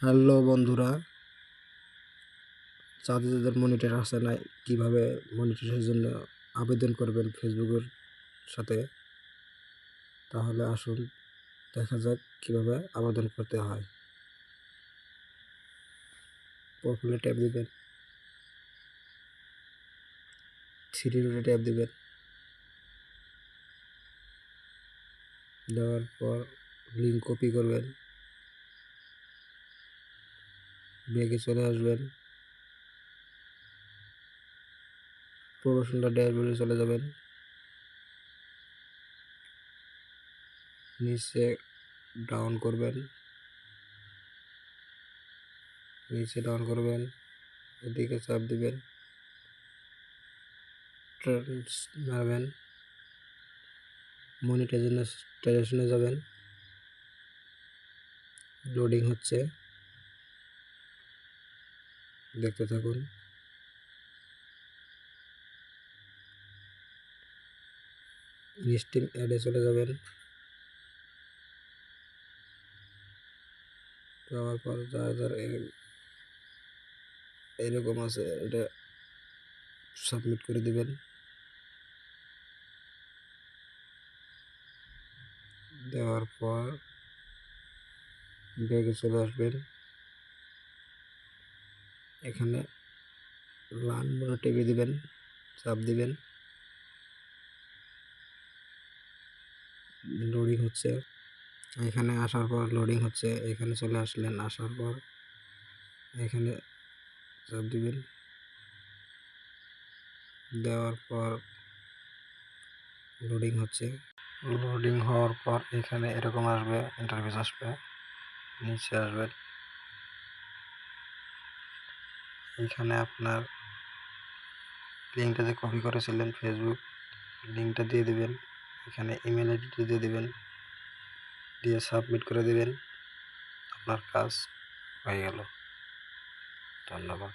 Hello বন্ধুরা, যাদের monitor আসে না কিভাবে মনিটরের জন্য আবেদন করবেন ফেসবুকের সাথে, তাহলে আসুন দেখা যাক কিভাবে আবেদন করতে হয়। প্রোফাইলে ট্যাপ দিবেন, থ্রি ডটে ট্যাপ দিবেন, দেওয়ার পর লিঙ্ক কপি করবেন, ব্যাগে চলে আসবেন, প্রমোশনটা ড্যাশবোর্ডে চলে যাবেন, নিচে ডাউন করবেন, এদিকে চাপ দিবেন, মারবেন, মনিটাইজেশনে যাবেন, লোডিং হচ্ছে, দেখতে থাকুন। ইনস্টিম অ্যাডে চলে যাবেন, যাওয়ার পর যার এরকম আছে এটা সাবমিট করে দিবেন। দেওয়ার পর ব্যাগে চলে আসবেন, এখানে লার্ন মোডে টিপে দিবেন, চাপ দিবেন, লোডিং হচ্ছে। এখানে আসার পর লোডিং হচ্ছে, এখানে চলে আসলেন, আসার পর এখানে চাপ দিবেন, দেওয়ার পর লোডিং হচ্ছে। লোডিং হওয়ার পর এখানে এরকম আসবে, ইন্টারফেস আসবে, নিচে আসবেন, এখানে আপনার লিঙ্কটা যে কপি করেছিলেন ফেসবুক লিঙ্কটা দিয়ে দিবেন, এখানে ইমেল আইডিটা দিয়ে দিবেন, দিয়ে সাবমিট করে দিবেন। আপনার কাজ হয়ে গেল। ধন্যবাদ।